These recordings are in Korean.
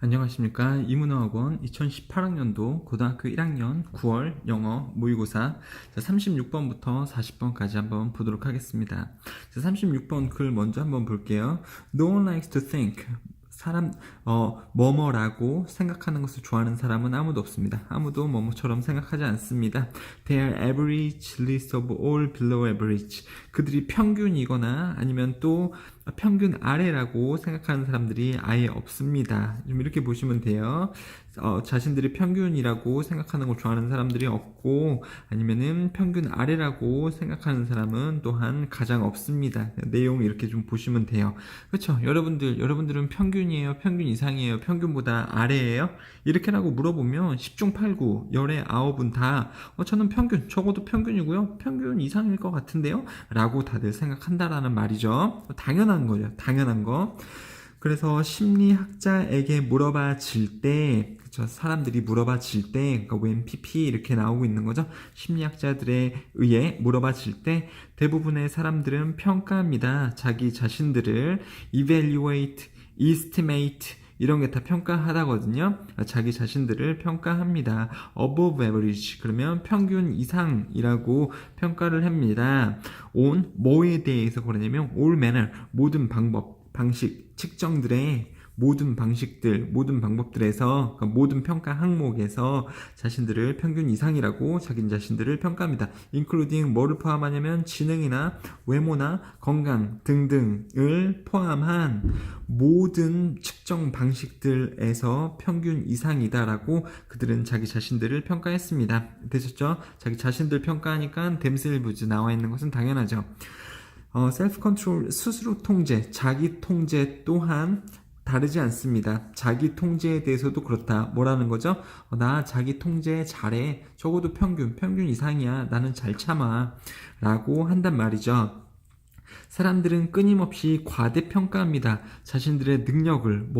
안녕하십니까. 이문어학원 2018학년도 고등학교 1학년 9월 영어 모의고사 36번부터 40번까지 한번 보도록 하겠습니다. 36번 글 먼저 한번 볼게요. No one likes to think. 뭐뭐라고 생각하는 것을 좋아하는 사람은 아무도 없습니다. 아무도 뭐뭐처럼 생각하지 않습니다. They are average list of all below average. 그들이 평균이거나 아니면 또 평균 아래라고 생각하는 사람들이 아예 없습니다. 좀 이렇게 보시면 돼요. 자신들이 평균이라고 생각하는 걸 좋아하는 사람들이 없고, 아니면은 평균 아래라고 생각하는 사람은 또한 가장 없습니다. 내용 이렇게 좀 보시면 돼요. 그렇죠? 여러분들은 평균이에요? 평균 이상이에요? 평균보다 아래예요? 이렇게라고 물어보면 10중 8구, 열의 9은 다 저는 평균, 적어도 평균이고요. 평균 이상일 것 같은데요? 라고 다들 생각한다라는 말이죠. 당연한 거죠. 당연한 거. 그래서 심리학자에게 물어봐질 때, 그쵸, 사람들이 물어봐질 때, 그러니까 when PP 이렇게 나오고 있는 거죠. 심리학자들에 의해 물어봐질 때 대부분의 사람들은 평가합니다. 자기 자신들을 evaluate, estimate 이런 게 다 평가하다거든요. 자기 자신들을 평가합니다. above average 그러면 평균 이상이라고 평가를 합니다. on 뭐에 대해서 그러냐면 all manner 모든 방법, 방식, 측정들의 모든 방식들, 모든 방법들에서, 그러니까 모든 평가 항목에서 자신들을 평균 이상이라고 자기 자신들을 평가합니다. including 뭐를 포함하냐면 지능이나 외모나 건강 등등을 포함한 모든 측정 방식들에서 평균 이상이다라고 그들은 자기 자신들을 평가했습니다. 되셨죠? 자기 자신들 평가하니까 themselves 나와 있는 것은 당연하죠. 셀프 컨트롤, 스스로 통제, 자기 통제 또한 다르지 않습니다. 자기 통제에 대해서도 그렇다. 뭐라는 거죠? 나 자기 통제 잘해. 적어도 평균 이상이야. 나는 잘 참아. 라고 한단 말이죠. 사람들은 끊임없이 과대평가합니다. 자신들의 능력을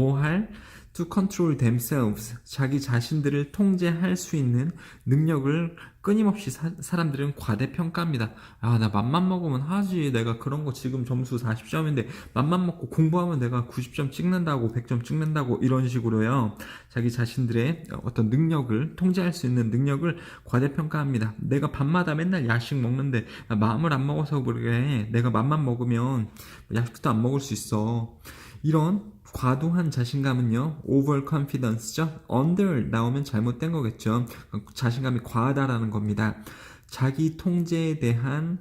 to control themselves, 자기 자신들을 통제할 수 있는 능력을 끊임없이 사람들은 과대평가합니다. 나 맘만 먹으면 하지. 내가 그런 거 지금 점수 40점인데 맘만 먹고 공부하면 내가 90점 찍는다고 100점 찍는다고 이런 식으로요. 자기 자신들의 어떤 능력을 통제할 수 있는 능력을 과대평가합니다. 내가 밤마다 맨날 야식 먹는데 마음을 안 먹어서 그래. 내가 맘만 먹으면 야식도 안 먹을 수 있어. 이런 과도한 자신감은요, overconfidence죠. under 나오면 잘못된 거겠죠. 자신감이 과하다라는 겁니다. 자기 통제에 대한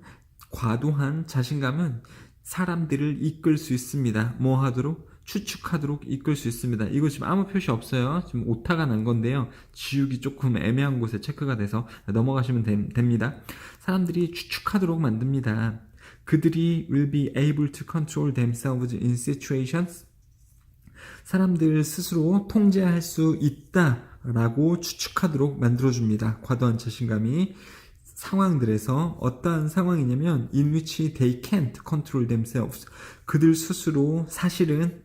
과도한 자신감은 사람들을 이끌 수 있습니다. 뭐 하도록? 추측하도록 이끌 수 있습니다. 이거 지금 아무 표시 없어요. 지금 오타가 난 건데요. 지우기 조금 애매한 곳에 체크가 돼서 넘어가시면 됩니다. 사람들이 추측하도록 만듭니다. 그들이 will be able to control themselves in situations. 사람들 스스로 통제할 수 있다라고 추측하도록 만들어줍니다. 과도한 자신감이 상황들에서 어떠한 상황이냐면 in which they can't control themselves. 그들 스스로 사실은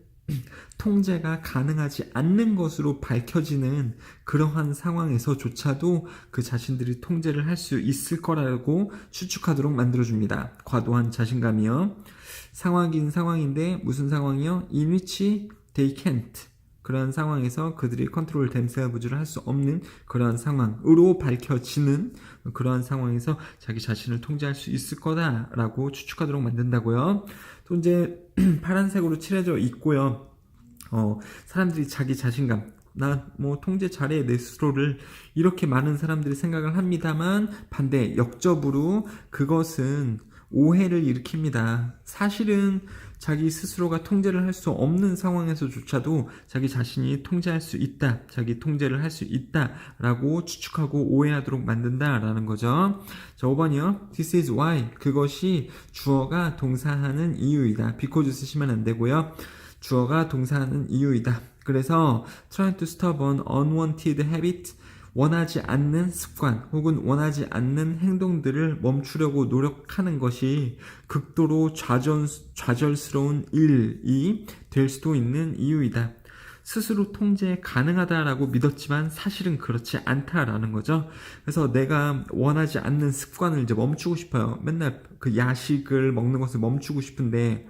통제가 가능하지 않는 것으로 밝혀지는 그러한 상황에서조차도 그 자신들이 통제를 할 수 있을 거라고 추측하도록 만들어줍니다. 과도한 자신감이요. 상황이긴 상황인데 무슨 상황이요? in which they can't. 그러한 상황에서 그들이 컨트롤 themselves를 할 수 없는 그러한 상황으로 밝혀지는 그러한 상황에서 자기 자신을 통제할 수 있을 거다라고 추측하도록 만든다고요. 또 이제 파란색으로 칠해져 있고요. 사람들이 자기 자신감, 나 통제 잘해 내 스스로를 이렇게 많은 사람들이 생각을 합니다만 반대 역접으로 그것은 오해를 일으킵니다. 사실은 자기 스스로가 통제를 할 수 없는 상황에서조차도 자기 자신이 통제할 수 있다, 자기 통제를 할 수 있다라고 추측하고 오해하도록 만든다라는 거죠. 자, 5번이요. This is why. 그것이 주어가 동사하는 이유이다. because 쓰시면 안 되고요. 주어가 동사하는 이유이다. 그래서 trying to stop an unwanted habit, 원하지 않는 습관 혹은 원하지 않는 행동들을 멈추려고 노력하는 것이 극도로 좌절스러운 일이 될 수도 있는 이유이다. 스스로 통제 가능하다라고 믿었지만 사실은 그렇지 않다라는 거죠. 그래서 내가 원하지 않는 습관을 이제 멈추고 싶어요. 맨날 그 야식을 먹는 것을 멈추고 싶은데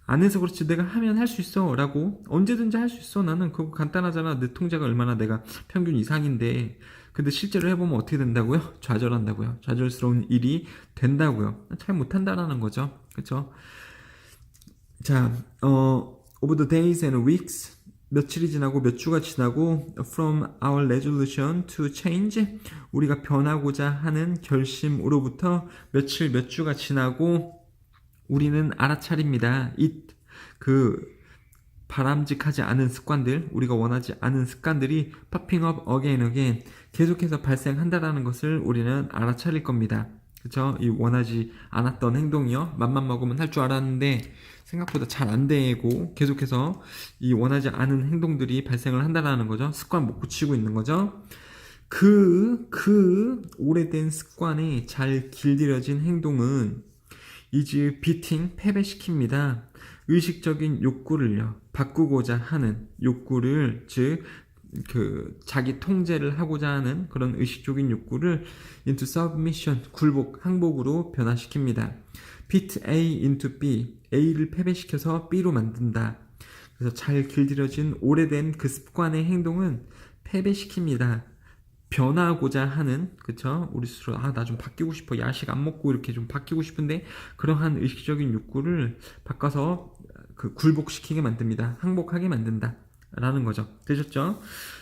안 해서 그렇지 내가 하면 할 수 있어 라고 언제든지 할 수 있어 나는 그거 간단하잖아 내 통제가 얼마나 내가 평균 이상인데 근데 실제로 해보면 어떻게 된다고요? 좌절한다고요. 좌절스러운 일이 된다고요. 잘 못한다라는 거죠. 그쵸? 자, over the days and weeks 며칠이 지나고 몇 주가 지나고 from our resolution to change 우리가 변하고자 하는 결심으로부터 며칠 몇 주가 지나고 우리는 알아차립니다. 그 바람직하지 않은 습관들, 우리가 원하지 않은 습관들이 popping up again 계속해서 발생한다라는 것을 우리는 알아차릴 겁니다. 그쵸? 이 원하지 않았던 행동이요. 맘만 먹으면 할 줄 알았는데 생각보다 잘 안 되고 계속해서 이 원하지 않은 행동들이 발생을 한다라는 거죠. 습관 못 고치고 있는 거죠. 그 오래된 습관에 잘 길들여진 행동은 is beating 패배시킵니다. 의식적인 욕구를요 바꾸고자 하는 욕구를 즉 그 자기 통제를 하고자 하는 그런 의식적인 욕구를 into submission 굴복 항복으로 변화시킵니다. beat A into B A를 패배시켜서 B로 만든다. 그래서 잘 길들여진 오래된 그 습관의 행동은 패배시킵니다. 변하고자 하는 그쵸 우리 스스로 나 좀 바뀌고 싶어 야식 안 먹고 이렇게 좀 바뀌고 싶은데 그러한 의식적인 욕구를 바꿔서 그 굴복시키게 만듭니다. 항복하게 만든다 라는 거죠. 되셨죠?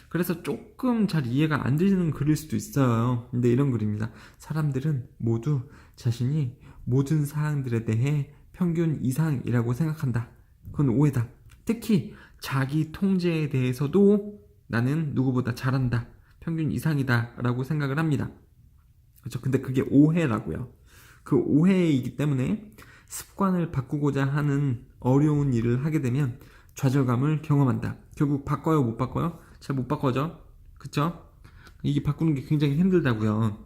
그래서 조금 잘 이해가 안 되는 글일 수도 있어요. 근데 이런 글입니다. 사람들은 모두 자신이 모든 사항들에 대해 평균 이상이라고 생각한다. 그건 오해다. 특히 자기 통제에 대해서도 나는 누구보다 잘한다. 평균 이상이다 라고 생각을 합니다. 그렇죠? 근데 그게 오해라고요. 그 오해이기 때문에 습관을 바꾸고자 하는 어려운 일을 하게 되면 좌절감을 경험한다. 결국 바꿔요 못 바꿔요? 잘 못 바꿔죠. 그쵸? 이게 바꾸는 게 굉장히 힘들다고요.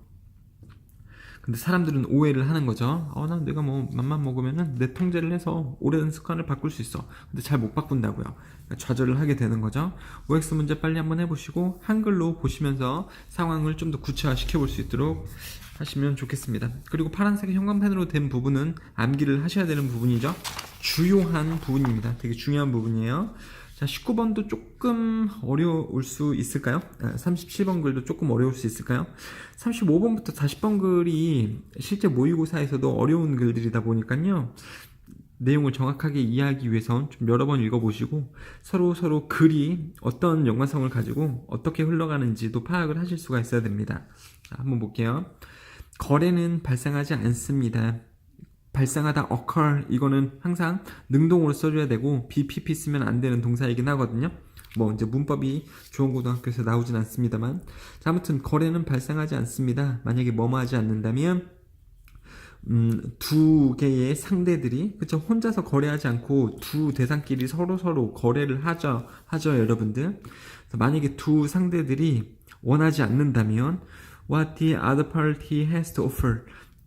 근데 사람들은 오해를 하는 거죠. 난 내가 뭐 맘만 먹으면은 내 통제를 해서 오래된 습관을 바꿀 수 있어. 근데 잘 못 바꾼다고요. 그러니까 좌절을 하게 되는 거죠. OX 문제 빨리 한번 해보시고 한글로 보시면서 상황을 좀 더 구체화 시켜볼 수 있도록 하시면 좋겠습니다. 그리고 파란색 형광펜으로 된 부분은 암기를 하셔야 되는 부분이죠. 주요한 부분입니다. 되게 중요한 부분이에요. 자, 19번도 조금 어려울 수 있을까요? 37번 글도 조금 어려울 수 있을까요? 35번부터 40번 글이 실제 모의고사에서도 어려운 글들이다 보니까요. 내용을 정확하게 이해하기 위해선 좀 여러 번 읽어보시고 서로 글이 어떤 연관성을 가지고 어떻게 흘러가는지도 파악을 하실 수가 있어야 됩니다. 자, 한번 볼게요. 거래는 발생하지 않습니다. 발생하다 occur 이거는 항상 능동으로 써줘야 되고 BPP 쓰면 안 되는 동사이긴 하거든요. 뭐 이제 문법이 좋은 고등학교에서 나오진 않습니다만 자, 아무튼 거래는 발생하지 않습니다. 만약에 뭐뭐 하지 않는다면 두 개의 상대들이 그쵸 혼자서 거래하지 않고 두 대상끼리 서로 거래를 하죠 여러분들. 만약에 두 상대들이 원하지 않는다면 what the other party has to offer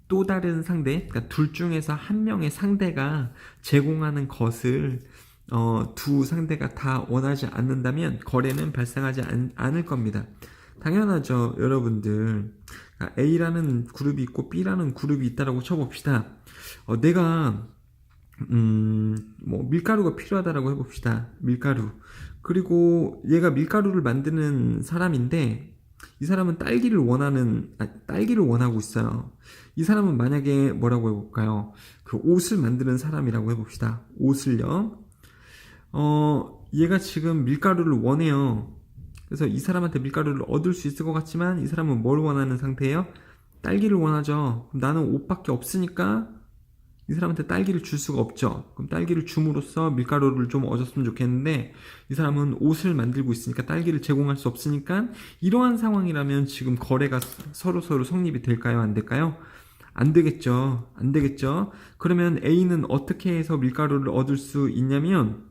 또 다른 상대, 그러니까 둘 중에서 한 명의 상대가 제공하는 것을 두 상대가 다 원하지 않는다면 거래는 발생하지 않을 겁니다. 당연하죠, 여러분들. 그러니까 A라는 그룹이 있고 B라는 그룹이 있다라고 쳐봅시다. 내가 뭐 밀가루가 필요하다라고 해봅시다. 밀가루. 그리고 얘가 밀가루를 만드는 사람인데 이 사람은 딸기를 원하고 있어요. 이 사람은 만약에 뭐라고 해볼까요? 그 옷을 만드는 사람이라고 해봅시다. 옷을요. 얘가 지금 밀가루를 원해요. 그래서 이 사람한테 밀가루를 얻을 수 있을 것 같지만 이 사람은 뭘 원하는 상태예요? 딸기를 원하죠. 그럼 나는 옷밖에 없으니까 이 사람한테 딸기를 줄 수가 없죠. 그럼 딸기를 줌으로써 밀가루를 좀 얻었으면 좋겠는데 이 사람은 옷을 만들고 있으니까 딸기를 제공할 수 없으니까 이러한 상황이라면 지금 거래가 서로 성립이 될까요? 안 될까요? 안 되겠죠. 안 되겠죠. 그러면 A는 어떻게 해서 밀가루를 얻을 수 있냐면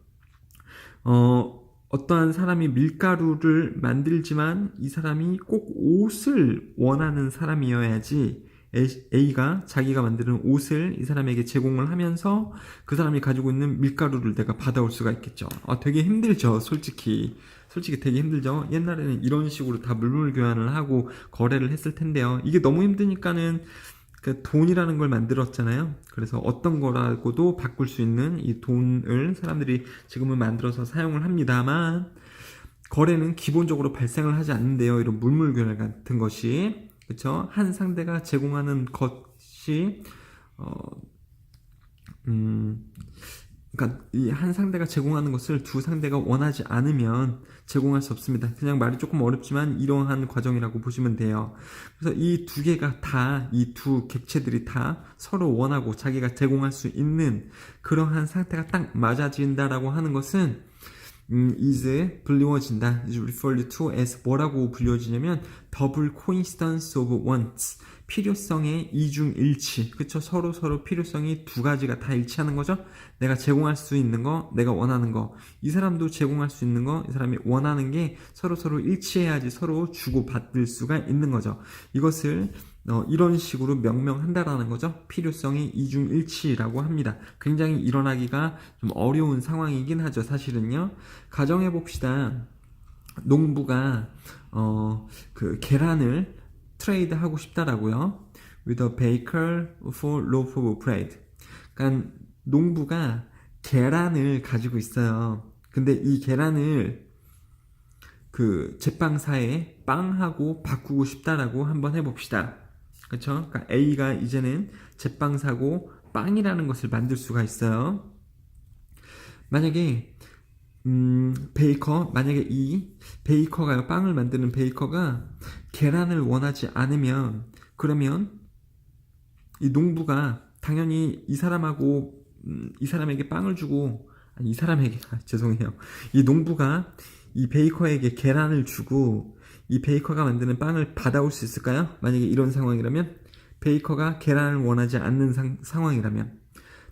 어떠한 사람이 밀가루를 만들지만 이 사람이 꼭 옷을 원하는 사람이어야지 A가 자기가 만드는 옷을 이 사람에게 제공을 하면서 그 사람이 가지고 있는 밀가루를 내가 받아올 수가 있겠죠. 되게 힘들죠. 솔직히 되게 힘들죠. 옛날에는 이런 식으로 다 물물 교환을 하고 거래를 했을 텐데요. 이게 너무 힘드니까는 그러니까 돈이라는 걸 만들었잖아요. 그래서 어떤 거라고도 바꿀 수 있는 이 돈을 사람들이 지금은 만들어서 사용을 합니다만 거래는 기본적으로 발생을 하지 않는데요. 이런 물물교환 같은 것이 그렇죠. 한 상대가 제공하는 것이 그러니까 이 한 상대가 제공하는 것을 두 상대가 원하지 않으면 제공할 수 없습니다. 그냥 말이 조금 어렵지만 이러한 과정이라고 보시면 돼요. 그래서 이 두 개가 다, 이 두 객체들이 다 서로 원하고 자기가 제공할 수 있는 그러한 상태가 딱 맞아진다라고 하는 것은 is 불리워진다. is referred to as 뭐라고 불리워지냐면 double coincidence of wants. 필요성의 이중일치. 그쵸? 서로 필요성이 두 가지가 다 일치하는 거죠? 내가 제공할 수 있는 거, 내가 원하는 거. 이 사람도 제공할 수 있는 거, 이 사람이 원하는 게 서로 일치해야지 서로 주고받을 수가 있는 거죠. 이것을 이런 식으로 명명한다라는 거죠. 필요성의 이중일치라고 합니다. 굉장히 일어나기가 좀 어려운 상황이긴 하죠. 사실은요. 가정해 봅시다. 농부가 그 계란을 트레이드 하고 싶다라고요. With a baker for loaf of bread. 그러니까 농부가 계란을 가지고 있어요. 근데 이 계란을 그 제빵사에 빵하고 바꾸고 싶다라고 한번 해봅시다. 그렇죠? 그러니까 A가 이제는 제빵사고 빵이라는 것을 만들 수가 있어요. 만약에 만약에 이 베이커가요, 빵을 만드는 베이커가 계란을 원하지 않으면, 그러면 이 농부가 당연히 이 사람하고, 이 사람에게 빵을 주고, 아니, 이 사람에게, 죄송해요. 이 농부가 이 베이커에게 계란을 주고, 이 베이커가 만드는 빵을 받아올 수 있을까요? 만약에 이런 상황이라면, 베이커가 계란을 원하지 않는 상황이라면,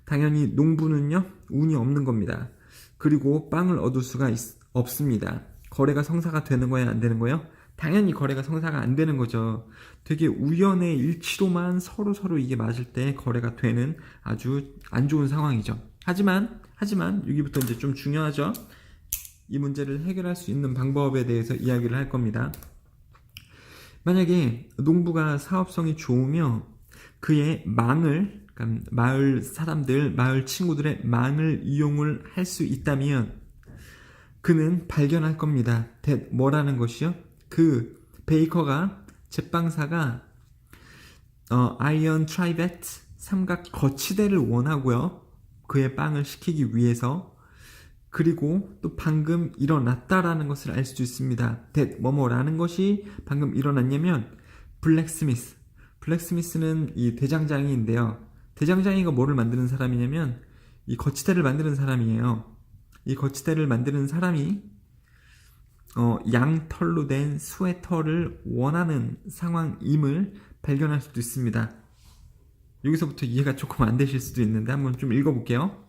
당연히 농부는요, 운이 없는 겁니다. 그리고 빵을 얻을 수가 없습니다. 거래가 성사가 되는 거야, 안 되는 거예요? 당연히 거래가 성사가 안 되는 거죠. 되게 우연의 일치로만 서로 이게 맞을 때 거래가 되는 아주 안 좋은 상황이죠. 하지만 여기부터 이제 좀 중요하죠. 이 문제를 해결할 수 있는 방법에 대해서 이야기를 할 겁니다. 만약에 농부가 사업성이 좋으며 그의 망을, 그러니까 마을 사람들, 마을 친구들의 망을 이용을 할 수 있다면 그는 발견할 겁니다. 뭐라는 것이요? 그 베이커가, 제빵사가 아이언 트라이베트, 삼각 거치대를 원하고요. 그의 빵을 시키기 위해서. 그리고 또 방금 일어났다라는 것을 알 수 있습니다. 뭐뭐라는 것이 방금 일어났냐면 블랙스미스는 이 대장장이인데요. 대장장이가 뭐를 만드는 사람이냐면 이 거치대를 만드는 사람이에요. 이 거치대를 만드는 사람이 양털로 된 스웨터를 원하는 상황임을 발견할 수도 있습니다. 여기서부터 이해가 조금 안 되실 수도 있는데 한번 좀 읽어볼게요.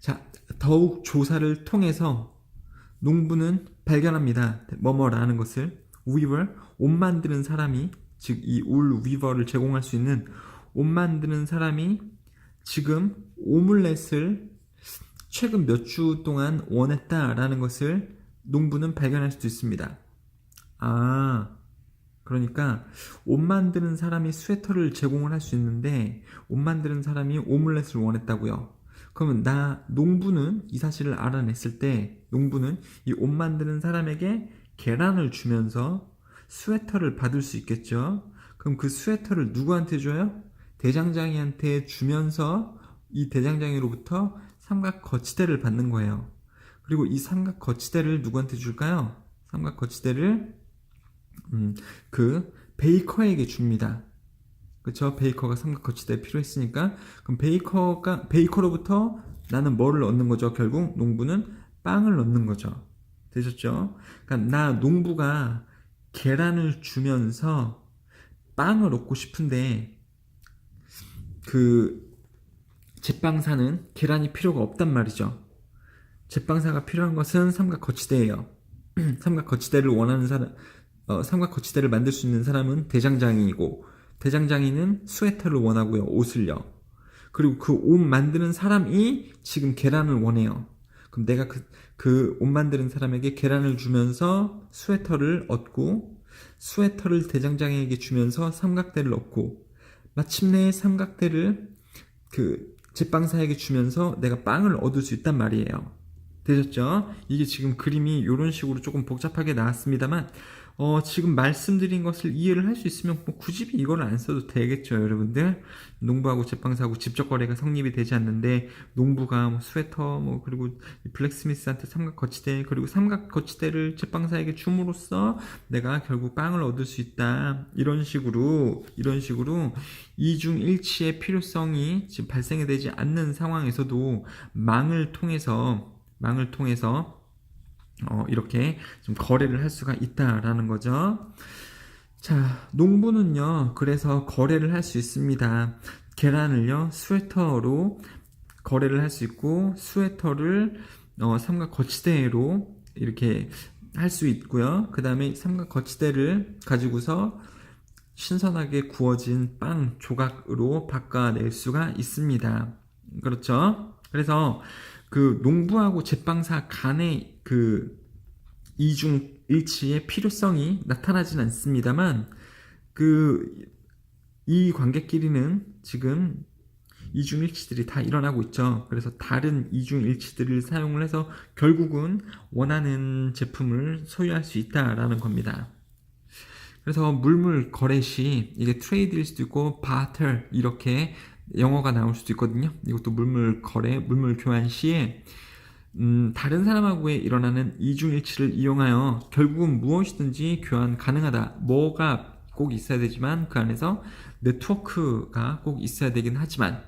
자, 더욱 조사를 통해서 농부는 발견합니다. 뭐뭐라는 것을. weaver, 옷 만드는 사람이, 즉 이 울 위버를 제공할 수 있는 옷 만드는 사람이 지금 오믈렛을 최근 몇 주 동안 원했다라는 것을 농부는 발견할 수도 있습니다. 그러니까 옷 만드는 사람이 스웨터를 제공을 할 수 있는데 옷 만드는 사람이 오믈렛을 원했다고요. 그러면 농부는 이 사실을 알아냈을 때 농부는 이 옷 만드는 사람에게 계란을 주면서 스웨터를 받을 수 있겠죠. 그럼 그 스웨터를 누구한테 줘요? 대장장이한테 주면서 이 대장장이로부터 삼각 거치대를 받는 거예요. 그리고 이 삼각 거치대를 누구한테 줄까요? 삼각 거치대를 그 베이커에게 줍니다. 그렇죠? 베이커가 삼각 거치대 필요했으니까. 그럼 베이커로부터 나는 뭐를 얻는 거죠? 결국 농부는 빵을 얻는 거죠. 되셨죠? 그러니까 농부가 계란을 주면서 빵을 얻고 싶은데 그 제빵사는 계란이 필요가 없단 말이죠. 제빵사가 필요한 것은 삼각 거치대예요. 삼각 거치대를 원하는 사람, 삼각 거치대를 만들 수 있는 사람은 대장장이이고, 대장장이는 스웨터를 원하고요, 옷을요. 그리고 그 옷 만드는 사람이 지금 계란을 원해요. 그럼 내가 그 옷 만드는 사람에게 계란을 주면서 스웨터를 얻고, 스웨터를 대장장이에게 주면서 삼각대를 얻고, 마침내 삼각대를 그 제빵사에게 주면서 내가 빵을 얻을 수 있단 말이에요. 되셨죠? 이게 지금 그림이 이런 식으로 조금 복잡하게 나왔습니다만 지금 말씀드린 것을 이해를 할 수 있으면 뭐 굳이 이걸 안 써도 되겠죠, 여러분들. 농부하고 제빵사하고 직접 거래가 성립이 되지 않는데 농부가 뭐 스웨터 뭐 그리고 블랙스미스한테 삼각 거치대 그리고 삼각 거치대를 제빵사에게 줌으로써 내가 결국 빵을 얻을 수 있다. 이런 식으로 이중일치의 필요성이 지금 발생이 되지 않는 상황에서도 망을 통해서 이렇게 좀 거래를 할 수가 있다라는 거죠. 자, 농부는요, 그래서 거래를 할 수 있습니다. 계란을요, 스웨터로 거래를 할 수 있고, 스웨터를 삼각 거치대로 이렇게 할 수 있고요. 그 다음에 삼각 거치대를 가지고서 신선하게 구워진 빵 조각으로 바꿔낼 수가 있습니다. 그렇죠? 그래서 그 농부하고 제빵사 간의 그 이중일치의 필요성이 나타나진 않습니다만 이 관계끼리는 지금 이중일치들이 다 일어나고 있죠. 그래서 다른 이중일치들을 사용을 해서 결국은 원하는 제품을 소유할 수 있다라는 겁니다. 그래서 물물 거래 시 이게 트레이드일 수도 있고 바터 이렇게 영어가 나올 수도 있거든요. 이것도 물물 거래, 물물 교환 시에 다른 사람하고의 일어나는 이중일치를 이용하여 결국은 무엇이든지 교환 가능하다. 뭐가 꼭 있어야 되지만 그 안에서 네트워크가 꼭 있어야 되긴 하지만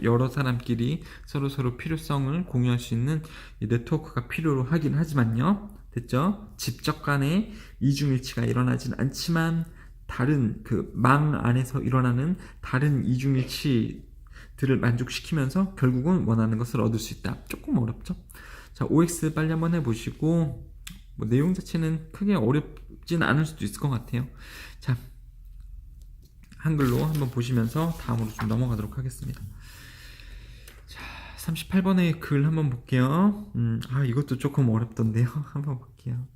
여러 사람끼리 서로 필요성을 공유할 수 있는 이 네트워크가 필요로 하긴 하지만요. 됐죠? 직접 간의 이중일치가 일어나진 않지만 다른 그 망 안에서 일어나는 다른 이중일치들을 만족시키면서 결국은 원하는 것을 얻을 수 있다. 조금 어렵죠? 자, OX 빨리 한번 해보시고 뭐 내용 자체는 크게 어렵진 않을 수도 있을 것 같아요. 자, 한글로 한번 보시면서 다음으로 좀 넘어가도록 하겠습니다. 자, 38번의 글 한번 볼게요. 이것도 조금 어렵던데요. 한번 볼게요.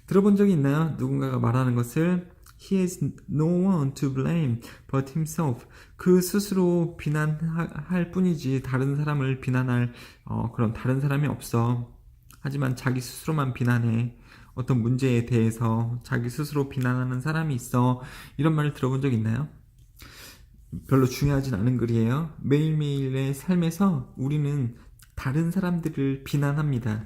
들어본 적이 있나요? 누군가가 말하는 것을 He has no one to blame but himself. 그 스스로 비난할 뿐이지 다른 사람을 비난할 그런 다른 사람이 없어. 하지만 자기 스스로만 비난해. 어떤 문제에 대해서 자기 스스로 비난하는 사람이 있어. 이런 말을 들어본 적 있나요? 별로 중요하진 않은 글이에요. 매일매일의 삶에서 우리는 다른 사람들을 비난합니다.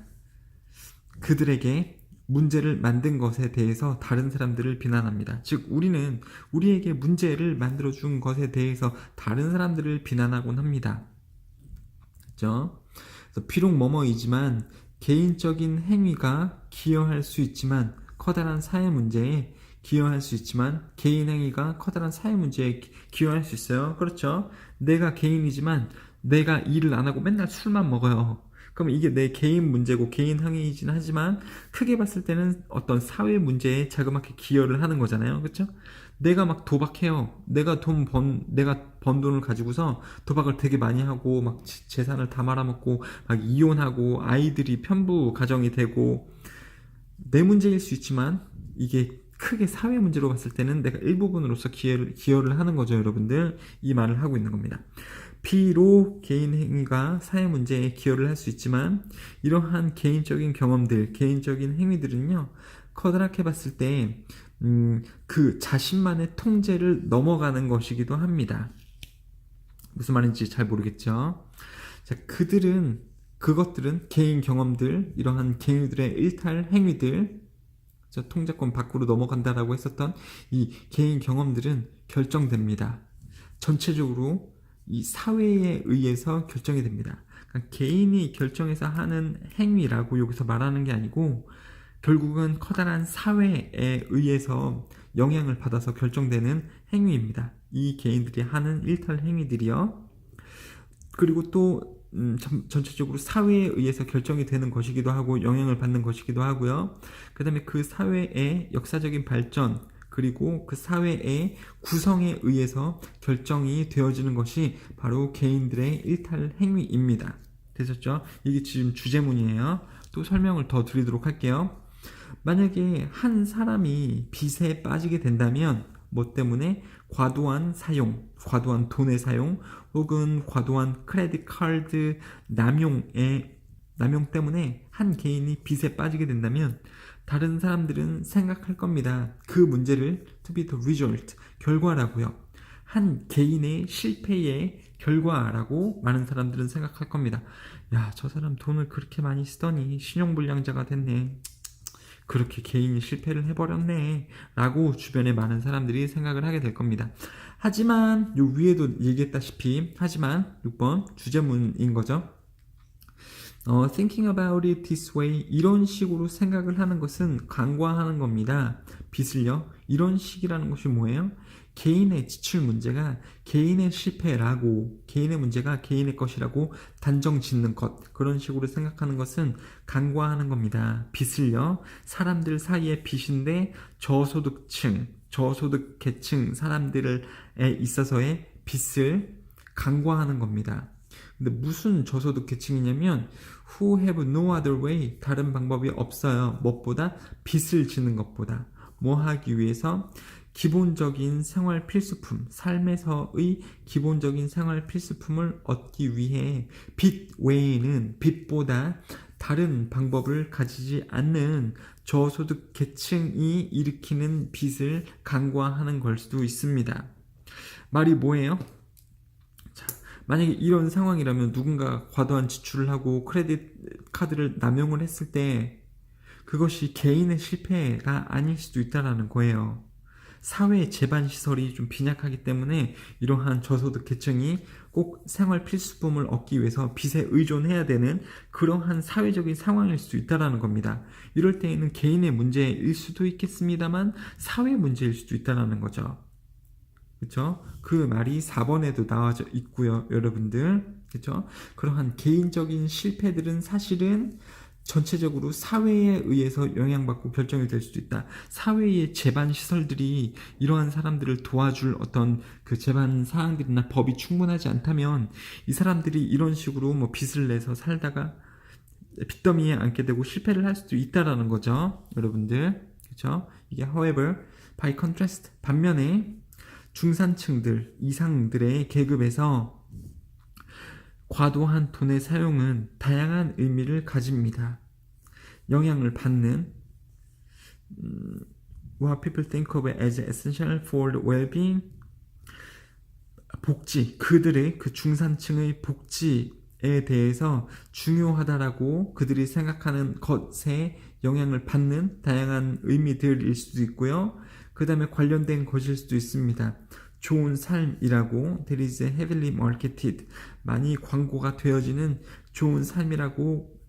그들에게 문제를 만든 것에 대해서 다른 사람들을 비난합니다. 즉 우리는 우리에게 문제를 만들어준 것에 대해서 다른 사람들을 비난하곤 합니다. 그렇죠? 그래서 비록 뭐뭐이지만 개인적인 행위가 기여할 수 있지만 커다란 사회 문제에 기여할 수 있지만 개인 행위가 커다란 사회 문제에 기여할 수 있어요. 그렇죠? 내가 개인이지만 내가 일을 안 하고 맨날 술만 먹어요. 그럼 이게 내 개인 문제고 개인 행위이긴 하지만 크게 봤을 때는 어떤 사회 문제에 자그맣게 기여를 하는 거잖아요. 그렇죠? 내가 막 도박해요. 내가 번 돈을 가지고서 도박을 되게 많이 하고 막 재산을 다 말아먹고 막 이혼하고 아이들이 편부 가정이 되고 내 문제일 수 있지만 이게 크게 사회 문제로 봤을 때는 내가 일부분으로서 기여를 하는 거죠, 여러분들. 이 말을 하고 있는 겁니다. 비록 개인 행위가 사회 문제에 기여를 할 수 있지만 이러한 개인적인 경험들, 개인적인 행위들은요, 커다랗게 봤을 때 그 자신만의 통제를 넘어가는 것이기도 합니다. 무슨 말인지 잘 모르겠죠? 자, 그것들은 개인 경험들, 이러한 개인들의 일탈 행위들, 통제권 밖으로 넘어간다라고 했었던 이 개인 경험들은 결정됩니다. 전체적으로 이 사회에 의해서 결정이 됩니다. 그러니까 개인이 결정해서 하는 행위라고 여기서 말하는 게 아니고 결국은 커다란 사회에 의해서 영향을 받아서 결정되는 행위입니다. 이 개인들이 하는 일탈 행위들이요. 그리고 또 전체적으로 사회에 의해서 결정이 되는 것이기도 하고 영향을 받는 것이기도 하고요. 그 다음에 그 사회의 역사적인 발전 그리고 그 사회의 구성에 의해서 결정이 되어지는 것이 바로 개인들의 일탈 행위입니다. 되셨죠? 이게 지금 주제문이에요. 또 설명을 더 드리도록 할게요. 만약에 한 사람이 빚에 빠지게 된다면 뭐 때문에? 과도한 사용, 과도한 돈의 사용, 혹은 과도한 크레딧 카드 남용 때문에 한 개인이 빚에 빠지게 된다면 다른 사람들은 생각할 겁니다. 그 문제를 to be the result, 결과라고요. 한 개인의 실패의 결과라고 많은 사람들은 생각할 겁니다. 야, 저 사람 돈을 그렇게 많이 쓰더니 신용불량자가 됐네. 그렇게 개인이 실패를 해버렸네. 라고 주변에 많은 사람들이 생각을 하게 될 겁니다. 하지만 요 위에도 얘기했다시피 하지만 6번 주제문인 거죠. Thinking about it this way, 이런 식으로 생각을 하는 것은 간과하는 겁니다. 빚을요. 이런 식이라는 것이 뭐예요? 개인의 지출 문제가 개인의 실패라고, 개인의 문제가 개인의 것이라고 단정 짓는 것, 그런 식으로 생각하는 것은 간과하는 겁니다. 빚을요. 사람들 사이의 빚인데 저소득층, 저소득 계층 사람들에 있어서의 빚을 간과하는 겁니다. 근데 무슨 저소득 계층이냐면 who have no other way, 다른 방법이 없어요. 무엇보다? 빚을 지는 것보다. 뭐 하기 위해서? 기본적인 생활 필수품, 삶에서의 기본적인 생활 필수품을 얻기 위해 빚 외에는, 빚보다 다른 방법을 가지지 않는 저소득 계층이 일으키는 빚을 간과하는 걸 수도 있습니다. 말이 뭐예요? 만약에 이런 상황이라면 누군가 과도한 지출을 하고 크레딧 카드를 남용을 했을 때 그것이 개인의 실패가 아닐 수도 있다는 거예요. 사회 재반 시설이 좀 빈약하기 때문에 이러한 저소득 계층이 꼭 생활 필수품을 얻기 위해서 빚에 의존해야 되는 그러한 사회적인 상황일 수 있다는 겁니다. 이럴 때에는 개인의 문제일 수도 있겠습니다만 사회 문제일 수도 있다는 거죠. 그렇죠? 그 말이 4번에도 나와져 있고요, 여러분들. 그렇죠? 그러한 개인적인 실패들은 사실은 전체적으로 사회에 의해서 영향받고 결정이 될 수도 있다. 사회의 재반 시설들이 이러한 사람들을 도와줄 어떤 그 재반 사항들이나 법이 충분하지 않다면 이 사람들이 이런 식으로 뭐 빚을 내서 살다가 빚더미에 앉게 되고 실패를 할 수도 있다라는 거죠, 여러분들. 그렇죠? 이게 however, by contrast, 반면에 중산층들 이상들의 계급에서 과도한 돈의 사용은 다양한 의미를 가집니다. 영향을 받는 what people think of as essential for the well-being, 복지, 그들의 그 중산층의 복지에 대해서 중요하다라고 그들이 생각하는 것에 영향을 받는 다양한 의미들일 수도 있고요. 그 다음에 관련된 것일 수도 있습니다. 좋은 삶이라고, there is heavily marketed, 많이 광고가 되어지는 좋은 삶이라고,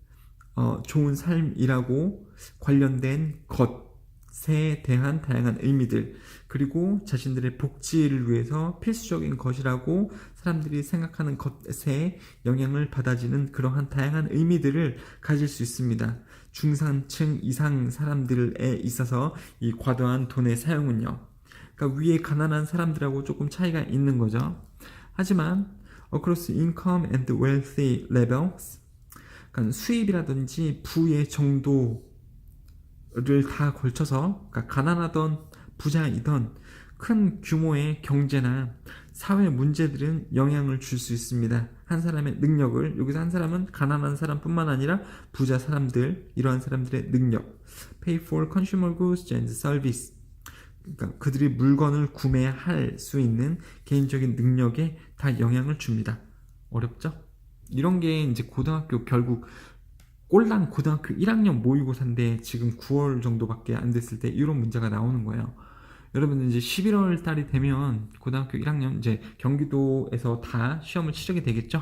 좋은 삶이라고 관련된 것에 대한 다양한 의미들, 그리고 자신들의 복지를 위해서 필수적인 것이라고 사람들이 생각하는 것에 영향을 받아지는 그러한 다양한 의미들을 가질 수 있습니다. 중산층 이상 사람들에 있어서 이 과도한 돈의 사용은요. 그러니까 위에 가난한 사람들하고 조금 차이가 있는 거죠. 하지만 across income and wealthy levels, 그러니까 수입이라든지 부의 정도를 다 걸쳐서, 그러니까 가난하던 부자이던 큰 규모의 경제나 사회 문제들은 영향을 줄 수 있습니다. 한 사람의 능력을, 여기서 한 사람은 가난한 사람뿐만 아니라 부자 사람들, 이러한 사람들의 능력, pay for consumer goods and service, 그러니까 그들이 물건을 구매할 수 있는 개인적인 능력에 다 영향을 줍니다. 어렵죠? 이런 게 이제 고등학교, 결국 꼴랑 고등학교 1학년 모의고사인데 지금 9월 정도밖에 안 됐을 때 이런 문제가 나오는 거예요. 여러분 이제 11월 달이 되면 고등학교 1학년 이제 경기도에서 다 시험을 치르게 되겠죠?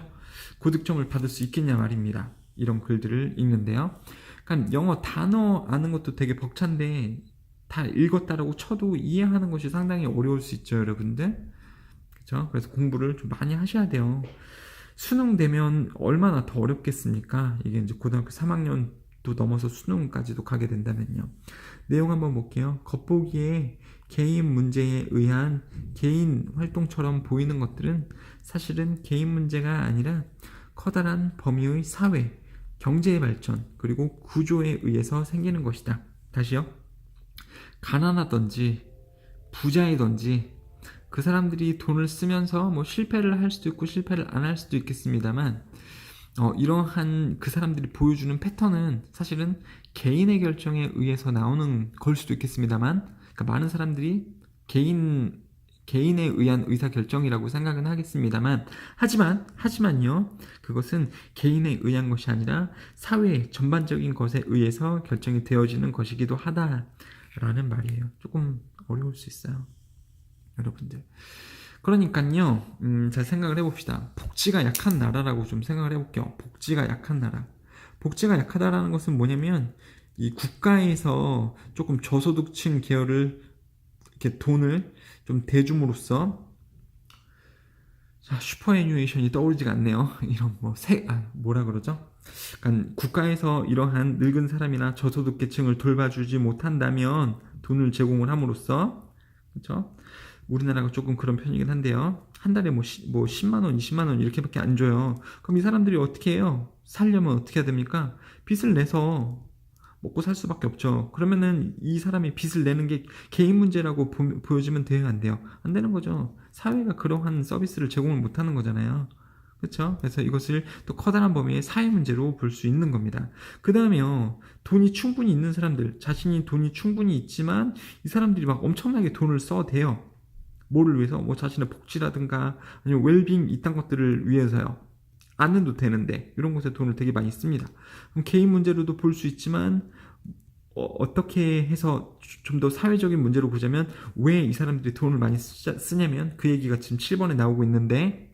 고득점을 받을 수 있겠냐 말입니다. 이런 글들을 읽는데요. 그러니까 영어 단어 아는 것도 되게 벅찬데 다 읽었다라고 쳐도 이해하는 것이 상당히 어려울 수 있죠, 여러분들. 그렇죠? 그래서 공부를 좀 많이 하셔야 돼요. 수능 되면 얼마나 더 어렵겠습니까? 이게 이제 고등학교 3학년도 넘어서 수능까지도 가게 된다면요. 내용 한번 볼게요. 겉보기에 개인 문제에 의한 개인 활동처럼 보이는 것들은 사실은 개인 문제가 아니라 커다란 범위의 사회, 경제의 발전, 그리고 구조에 의해서 생기는 것이다. 다시요. 가난하든지 부자이든지 그 사람들이 돈을 쓰면서 뭐 실패를 할 수도 있고 실패를 안 할 수도 있겠습니다만 이러한 그 사람들이 보여주는 패턴은 사실은 개인의 결정에 의해서 나오는 걸 수도 있겠습니다만, 그러니까 많은 사람들이 개인에 의한 의사결정이라고 생각은 하겠습니다만, 하지만요, 그것은 개인에 의한 것이 아니라 사회 전반적인 것에 의해서 결정이 되어지는 것이기도 하다라는 말이에요. 조금 어려울 수 있어요, 여러분들. 그러니까요, 잘 생각을 해봅시다. 복지가 약한 나라라고 좀 생각을 해볼게요. 복지가 약한 나라. 복지가 약하다라는 것은 뭐냐면, 이 국가에서 조금 저소득층 계열을 이렇게 돈을 좀 대줌으로써, 자, 슈퍼애니메이션이 떠오르지가 않네요. 이런 뭐라 그러죠? 그러니까 국가에서 이러한 늙은 사람이나 저소득계층을 돌봐주지 못한다면 돈을 제공을 함으로써, 그렇죠? 우리나라가 조금 그런 편이긴 한데요. 한 달에 뭐 10만 원, 20만 원 이렇게밖에 안 줘요. 그럼 이 사람들이 어떻게 해요? 살려면 어떻게 해야 됩니까? 빚을 내서 먹고 살 수밖에 없죠. 그러면은 이 사람이 빚을 내는 게 개인 문제라고 보여지면 돼요, 안 돼요? 안 되는 거죠. 사회가 그러한 서비스를 제공을 못 하는 거잖아요. 그렇죠? 그래서 이것을 또 커다란 범위의 사회 문제로 볼 수 있는 겁니다. 그 다음에요, 돈이 충분히 있는 사람들, 자신이 돈이 충분히 있지만 이 사람들이 막 엄청나게 돈을 써대요. 뭐를 위해서? 뭐 자신의 복지라든가 아니면 웰빙 이딴 것들을 위해서요. 안 해도 되는데 이런 곳에 돈을 되게 많이 씁니다. 그럼 개인 문제로도 볼 수 있지만 어떻게 해서 좀 더 사회적인 문제로 보자면 왜 이 사람들이 돈을 많이 쓰냐면 그 얘기가 지금 7번에 나오고 있는데,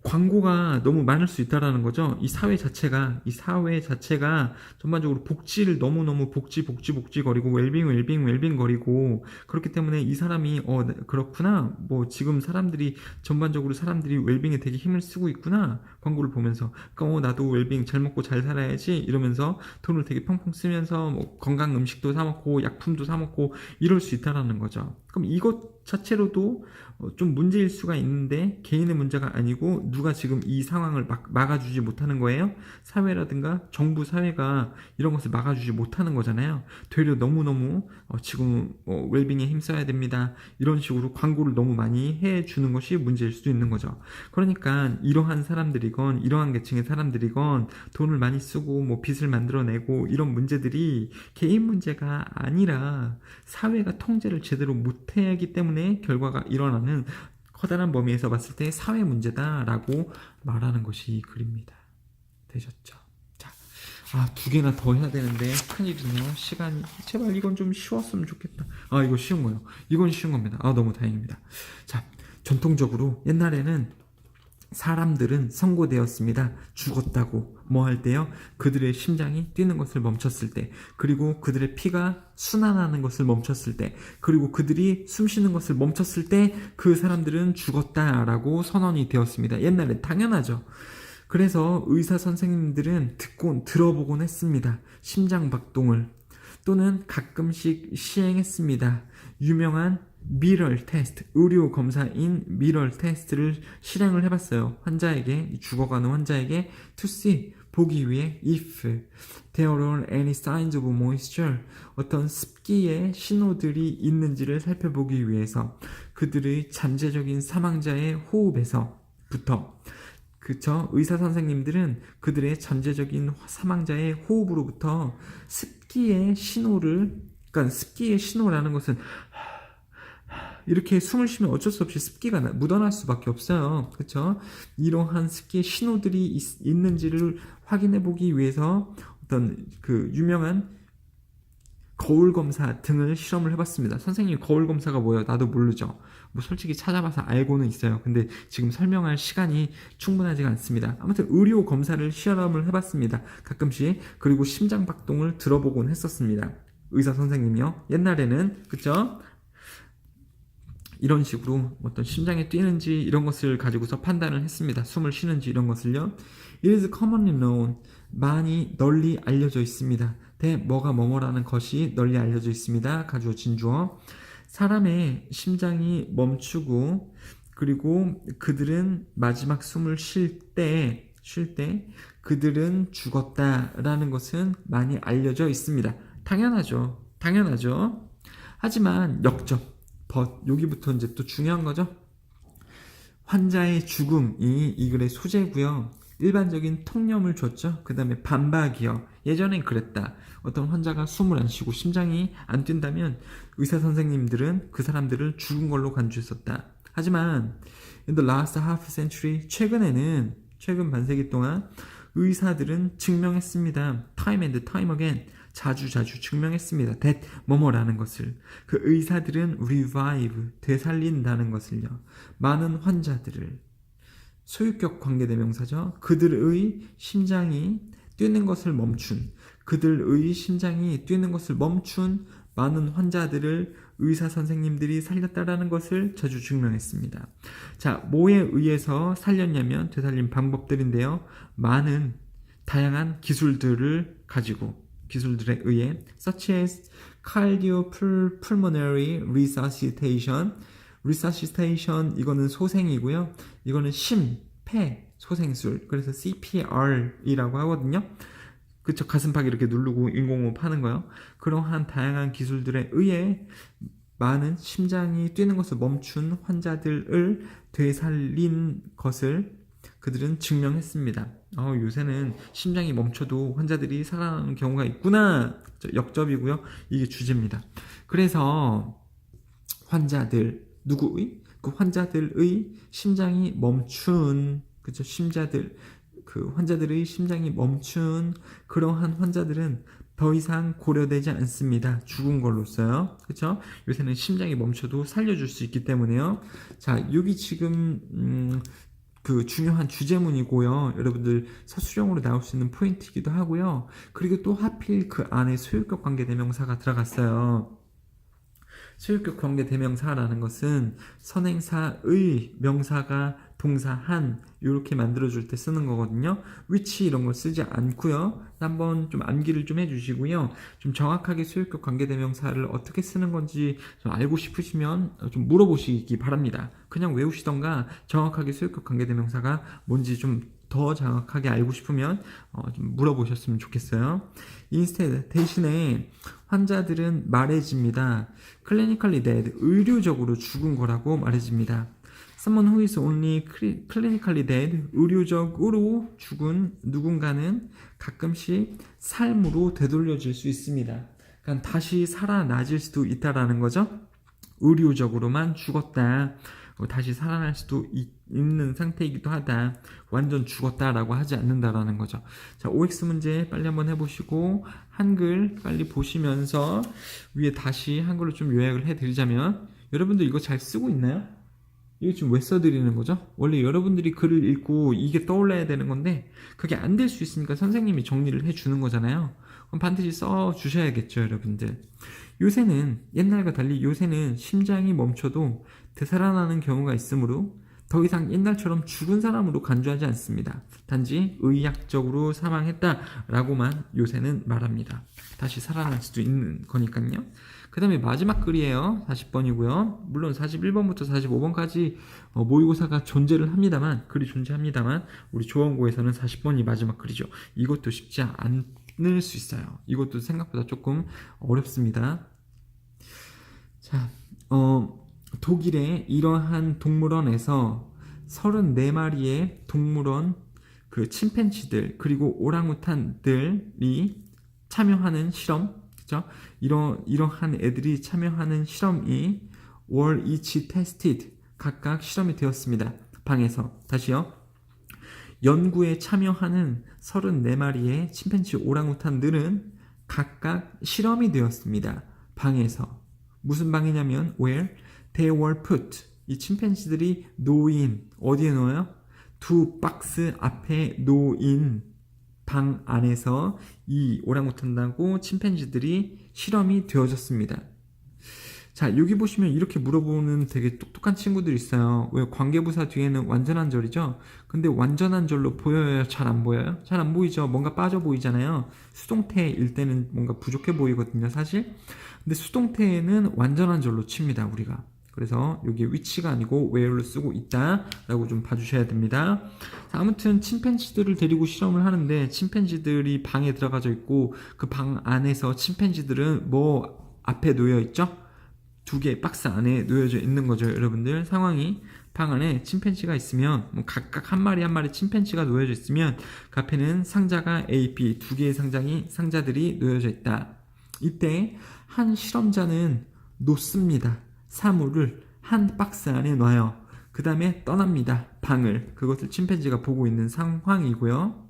광고가 너무 많을 수 있다라는 거죠. 이 사회 자체가 전반적으로 복지를 너무너무 복지 거리고 웰빙 거리고, 그렇기 때문에 이 사람이 그렇구나, 뭐 지금 전반적으로 사람들이 웰빙에 되게 힘을 쓰고 있구나, 광고를 보면서. 그러니까 나도 웰빙 잘 먹고 잘 살아야지 이러면서 돈을 되게 펑펑 쓰면서 뭐 건강 음식도 사 먹고 약품도 사 먹고 이럴 수 있다라는 거죠. 그럼 이것 자체로도 좀 문제일 수가 있는데, 개인의 문제가 아니고 누가 지금 이 상황을 막아주지 못하는 거예요? 사회라든가 정부 사회가 이런 것을 막아주지 못하는 거잖아요. 되려 너무너무 지금 웰빙에 힘써야 됩니다, 이런 식으로 광고를 너무 많이 해주는 것이 문제일 수도 있는 거죠. 그러니까 이러한 사람들이건 이러한 계층의 사람들이건 돈을 많이 쓰고 뭐 빚을 만들어내고 이런 문제들이 개인 문제가 아니라 사회가 통제를 제대로 못하기 때문에 결과가 일어나는 커다란 범위에서 봤을 때 사회 문제다라고 말하는 것이 글입니다. 되셨죠? 자, 2개나 더 해야 되는데 큰일이네요. 시간이. 제발 이건 좀 쉬웠으면 좋겠다. 이거 쉬운 거예요. 이건 쉬운 겁니다. 너무 다행입니다. 자, 전통적으로 옛날에는 사람들은 선고되었습니다. 죽었다고. 뭐 할 때요? 그들의 심장이 뛰는 것을 멈췄을 때, 그리고 그들의 피가 순환하는 것을 멈췄을 때, 그리고 그들이 숨쉬는 것을 멈췄을 때 그 사람들은 죽었다라고 선언이 되었습니다. 옛날에 당연하죠. 그래서 의사 선생님들은 들어보곤 했습니다. 심장박동을. 또는 가끔씩 시행했습니다. 유명한 미럴 테스트, 의료 검사인 미럴 테스트를 실행을 해봤어요. 죽어가는 환자에게 to see, 보기 위해 if there are any signs of moisture, 어떤 습기의 신호들이 있는지를 살펴보기 위해서 그들의 잠재적인 사망자의 호흡에서부터, 그쵸? 의사 선생님들은 그들의 잠재적인 사망자의 호흡으로부터 습기의 신호라는 것은 이렇게 숨을 쉬면 어쩔 수 없이 습기가 묻어날 수밖에 없어요. 그렇죠? 이러한 습기의 신호들이 있는지를 확인해 보기 위해서 어떤 그 유명한 거울 검사 등을 실험을 해봤습니다. 선생님, 거울 검사가 뭐예요? 나도 모르죠. 뭐 솔직히 찾아봐서 알고는 있어요. 근데 지금 설명할 시간이 충분하지가 않습니다. 아무튼 의료 검사를 실험을 해봤습니다. 가끔씩. 그리고 심장 박동을 들어보곤 했었습니다. 의사 선생님이요. 옛날에는, 그쵸? 이런 식으로 어떤 심장이 뛰는지 이런 것을 가지고서 판단을 했습니다. 숨을 쉬는지 이런 것을요. It is commonly known, 많이 널리 알려져 있습니다. 뭐뭐라는 것이 널리 알려져 있습니다. 가주어 진주어. 사람의 심장이 멈추고, 그리고 그들은 마지막 숨을 쉴 때 그들은 죽었다라는 것은 많이 알려져 있습니다. 당연하죠. 하지만 역점, 여기부터 이제 또 중요한 거죠. 환자의 죽음이 이 글의 소재고요. 일반적인 통념을 줬죠. 그 다음에 반박이요. 예전엔 그랬다. 어떤 환자가 숨을 안 쉬고 심장이 안 뛴다면 의사 선생님들은 그 사람들을 죽은 걸로 간주했었다. 하지만 in the last half century, 최근 반세기 동안 의사들은 증명했습니다. time and time again, 자주 증명했습니다. that 뭐뭐라는 것을. 그 의사들은 revive, 되살린다는 것을요. 많은 환자들을, 소유격 관계대명사죠. 그들의 심장이 뛰는 것을 멈춘 많은 환자들을 의사 선생님들이 살렸다라는 것을 자주 증명했습니다. 자, 뭐에 의해서 살렸냐면 되살린 방법들인데요. 많은 다양한 기술들에 의해 such as cardiopulmonary resuscitation, 이거는 소생이고요. 이거는 소생술. 그래서 CPR이라고 하거든요. 그쵸, 가슴팍 이렇게 누르고 인공호흡 하는 거요. 그러한 다양한 기술들에 의해 많은 심장이 뛰는 것을 멈춘 환자들을 되살린 것을 그들은 증명했습니다. 요새는 심장이 멈춰도 환자들이 살아나는 경우가 있구나. 역접이고요. 이게 주제입니다. 그래서 환자들의 심장이 멈춘, 그죠? 환자들의 심장이 멈춘 그러한 환자들은 더 이상 고려되지 않습니다. 죽은 걸로써요. 그렇죠? 요새는 심장이 멈춰도 살려줄 수 있기 때문에요. 자, 여기 지금 그 중요한 주제문이고요. 여러분들 서술형으로 나올 수 있는 포인트이기도 하고요. 그리고 또 하필 그 안에 소유격 관계대명사가 들어갔어요. 소유격 관계대명사라는 것은 선행사의 명사가 동사 한 이렇게 만들어줄 때 쓰는 거거든요. which 이런 걸 쓰지 않고요. 한번 좀 암기를 좀 해주시고요. 좀 정확하게 소유격 관계대명사를 어떻게 쓰는 건지 좀 알고 싶으시면 좀 물어보시기 바랍니다. 그냥 외우시던가 정확하게 소유격 관계대명사가 뭔지 좀 더 정확하게 알고 싶으면 좀 물어보셨으면 좋겠어요. instead, 대신에 환자들은 말해집니다. clinically dead, 의료적으로 죽은 거라고 말해집니다. Someone who is only clinically dead, 의료적으로 죽은 누군가는 가끔씩 삶으로 되돌려질 수 있습니다. 그러니까 다시 살아나질 수도 있다라는 거죠. 의료적으로만 죽었다. 다시 살아날 수도 있는 상태이기도 하다. 완전 죽었다라고 하지 않는다라는 거죠. 자, OX 문제 빨리 한번 해보시고 한글 빨리 보시면서 위에 다시 한글로 좀 요약을 해드리자면, 여러분들 이거 잘 쓰고 있나요? 이거 지금 왜 써드리는 거죠? 원래 여러분들이 글을 읽고 이게 떠올라야 되는 건데 그게 안 될 수 있으니까 선생님이 정리를 해주는 거잖아요. 그럼 반드시 써주셔야겠죠, 여러분들. 요새는 옛날과 달리 요새는 심장이 멈춰도 되살아나는 경우가 있으므로 더 이상 옛날처럼 죽은 사람으로 간주하지 않습니다. 단지 의학적으로 사망했다라고만 요새는 말합니다. 다시 살아날 수도 있는 거니까요. 그 다음에 마지막 글이에요. 40번이고요. 물론 41번부터 45번까지 모의고사가 글이 존재합니다만 우리 조원고에서는 40번이 마지막 글이죠. 이것도 쉽지 않을 수 있어요. 이것도 생각보다 조금 어렵습니다. 자, 독일의 이러한 동물원에서 34마리의 동물원 그 침팬지들 그리고 오랑우탄들이 참여하는 실험, 그죠? 이러한 애들이 참여하는 실험이 were each tested, 각각 실험이 되었습니다. 방에서. 다시요. 연구에 참여하는 34마리의 침팬지 오랑우탄들은 각각 실험이 되었습니다. 방에서. 무슨 방이냐면 where they were put, 이 침팬지들이 놓인, 어디에 놓여요? 두 박스 앞에 놓인 방 안에서 이 오랑우탄하고 침팬지들이 실험이 되어졌습니다. 자, 여기 보시면 이렇게 물어보는 되게 똑똑한 친구들이 있어요. 왜 관계부사 뒤에는 완전한 절이죠? 근데 완전한 절로 보여요? 잘 안 보여요? 잘 안 보이죠? 뭔가 빠져 보이잖아요. 수동태일 때는 뭔가 부족해 보이거든요, 사실. 근데 수동태에는 완전한 절로 칩니다, 우리가. 그래서 여기 which가 아니고 where로 쓰고 있다라고 좀 봐주셔야 됩니다. 자, 아무튼 침팬지들을 데리고 실험을 하는데 침팬지들이 방에 들어가져 있고 그 방 안에서 침팬지들은 뭐 앞에 놓여 있죠? 두 개의 박스 안에 놓여져 있는 거죠. 여러분들 상황이 방 안에 침팬지가 있으면 뭐 각각 한 마리 한 마리 침팬지가 놓여져 있으면 그 앞에는 상자가 A, B 두 개의 상자들이 놓여져 있다. 이때 한 실험자는 놓습니다. 사물을 한 박스 안에 놔요. 그 다음에 떠납니다. 방을. 그것을 침팬지가 보고 있는 상황이고요.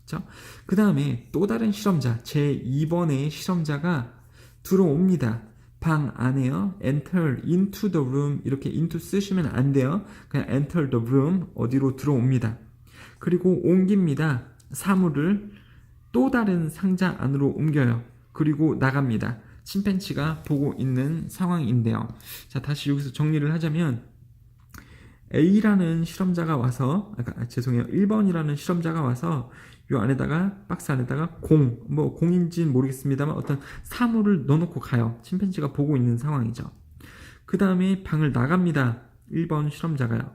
그렇죠? 그 다음에 또 다른 실험자, 제2번의 실험자가 들어옵니다. 방 안에요. enter into the room 이렇게 into 쓰시면 안 돼요. 그냥 enter the room 어디로 들어옵니다. 그리고 옮깁니다. 사물을 또 다른 상자 안으로 옮겨요. 그리고 나갑니다. 침팬지가 보고 있는 상황인데요. 자, 다시 여기서 정리를 하자면 A라는 실험자가 와서 1번이라는 실험자가 와서 요 안에다가 박스 안에다가 공인지는 모르겠습니다만 어떤 사물을 넣어놓고 가요. 침팬지가 보고 있는 상황이죠. 그 다음에 방을 나갑니다. 1번 실험자가요.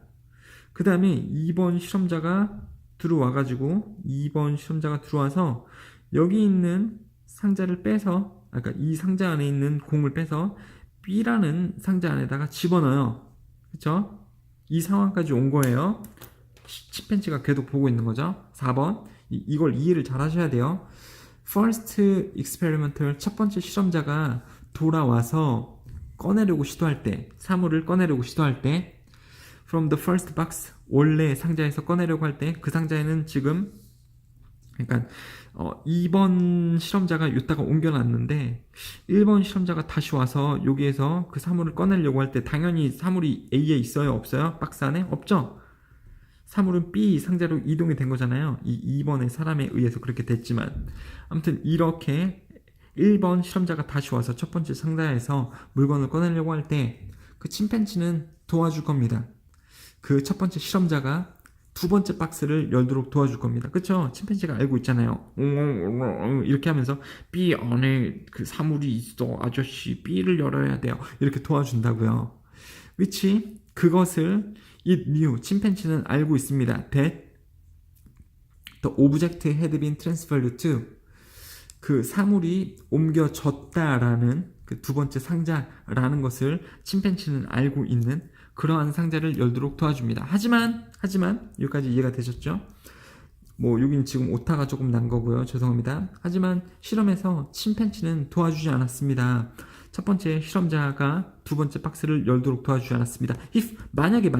그 다음에 2번 실험자가 들어와가지고 2번 실험자가 들어와서 여기 있는 상자를 빼서 이 상자 안에 있는 공을 빼서 B라는 상자 안에다가 집어넣어요. 그쵸? 이 상황까지 온 거예요. 침팬지가 계속 보고 있는 거죠. 4번. 이걸 이해를 잘 하셔야 돼요. First experimenter 첫 번째 실험자가 돌아와서 꺼내려고 시도할 때, 사물을 꺼내려고 시도할 때 from the first box 원래 상자에서 꺼내려고 할 때 그 상자에는 지금 2번 실험자가 이따가 옮겨놨는데 1번 실험자가 다시 와서 여기에서 그 사물을 꺼내려고 할 때 당연히 사물이 A에 있어요? 없어요? 박스 안에? 없죠? 사물은 B 상자로 이동이 된 거잖아요. 이 2번의 사람에 의해서 그렇게 됐지만 아무튼 이렇게 1번 실험자가 다시 와서 첫 번째 상자에서 물건을 꺼내려고 할 때 그 침팬지는 도와줄 겁니다. 그 첫 번째 실험자가 두 번째 박스를 열도록 도와줄 겁니다. 그쵸? 침팬지가 알고 있잖아요. 이렇게 하면서 B 안에 그 사물이 있어. 아저씨 B를 열어야 돼요. 이렇게 도와준다고요. 그것을 it knew. 침팬지는 알고 있습니다. That the object had been transferred to. 그 사물이 옮겨졌다라는 그 두 번째 상자라는 것을 침팬지는 알고 있는 그러한 상자를 열도록 도와줍니다. 하지만 여기까지 이해가 되셨죠? 여긴 지금 오타가 조금 난 거고요. 죄송합니다. 하지만 실험에서 침팬지는 도와주지 않았습니다. 첫 번째 실험자가 두 번째 박스를 열도록 도와주지 않았습니다. if 만약에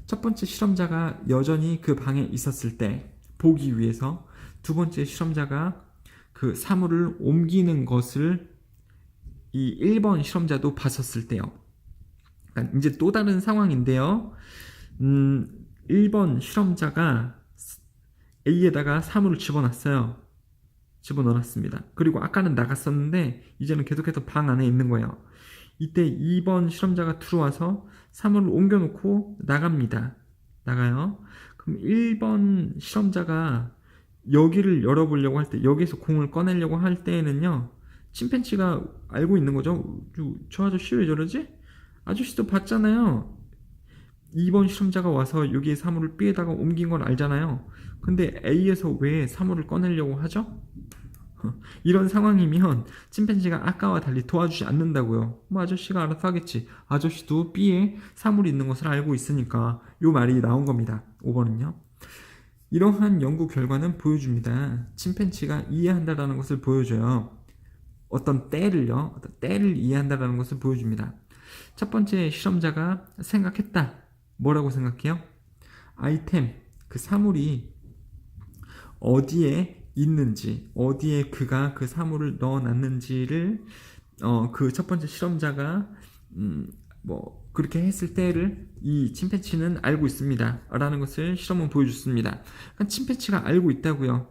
첫 번째 실험자가 여전히 그 방에 있었을 때 보기 위해서 두 번째 실험자가 그 사물을 옮기는 것을 이 1번 실험자도 봤었을 때요. 이제 또 다른 상황인데요. 1번 실험자가 A에다가 사물을 집어넣었습니다. 그리고 아까는 나갔었는데 이제는 계속해서 방 안에 있는 거예요. 이때 2번 실험자가 들어와서 사물을 옮겨놓고 나가요. 그럼 1번 실험자가 여기를 열어보려고 할 때, 여기서 공을 꺼내려고 할 때에는요, 침팬지가 알고 있는 거죠. 저 아저씨 왜 저러지? 아저씨도 봤잖아요. 2번 실험자가 와서 여기에 사물을 B에다가 옮긴 걸 알잖아요. 근데 A에서 왜 사물을 꺼내려고 하죠? 이런 상황이면 침팬지가 아까와 달리 도와주지 않는다고요. 아저씨가 알아서 하겠지. 아저씨도 B에 사물이 있는 것을 알고 있으니까 요 말이 나온 겁니다. 5번은요. 이러한 연구 결과는 보여줍니다. 침팬지가 이해한다라는 것을 보여줘요. 어떤 때를 이해한다라는 것을 보여줍니다. 첫 번째 실험자가 생각했다. 뭐라고 생각해요? 아이템, 그 사물이 어디에 있는지, 어디에 그가 그 사물을 넣어놨는지를 그 첫 번째 실험자가 그렇게 했을 때를 이 침팬지는 알고 있습니다. 라는 것을 실험은 보여줬습니다. 그러니까 침팬지가 알고 있다고요.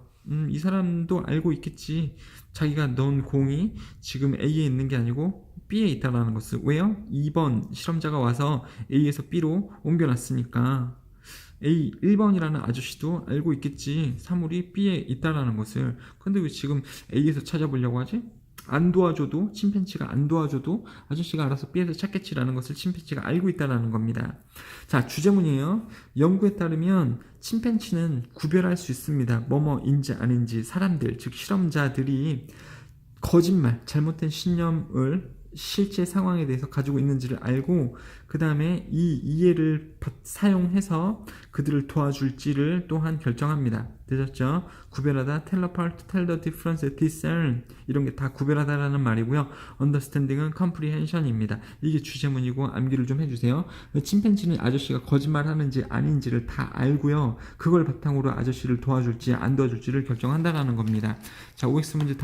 이 사람도 알고 있겠지. 자기가 넣은 공이 지금 A에 있는 게 아니고 B에 있다는 것을. 왜요? 2번 실험자가 와서 A에서 B로 옮겨놨으니까 1번이라는 아저씨도 알고 있겠지. 사물이 B에 있다는 것을. 근데 왜 지금 A에서 찾아보려고 하지? 침팬지가 안 도와줘도 아저씨가 알아서 B에서 찾겠지라는 것을 침팬지가 알고 있다는 겁니다. 자, 주제문이에요. 연구에 따르면 침팬지는 구별할 수 있습니다. 뭐뭐인지 아닌지. 사람들, 즉 실험자들이 거짓말, 잘못된 신념을 실제 상황에 대해서 가지고 있는지를 알고 그 다음에 이 이해를 사용해서 그들을 도와줄지를 또한 결정합니다. 되셨죠? 구별하다, tell apart, tell the difference, discern 이런 게 다 구별하다라는 말이고요. understanding은 comprehension입니다. 이게 주제문이고 암기를 좀 해주세요. 침팬지는 아저씨가 거짓말하는지 아닌지를 다 알고요. 그걸 바탕으로 아저씨를 도와줄지 안 도와줄지를 결정한다라는 겁니다. 자, OX 문제 다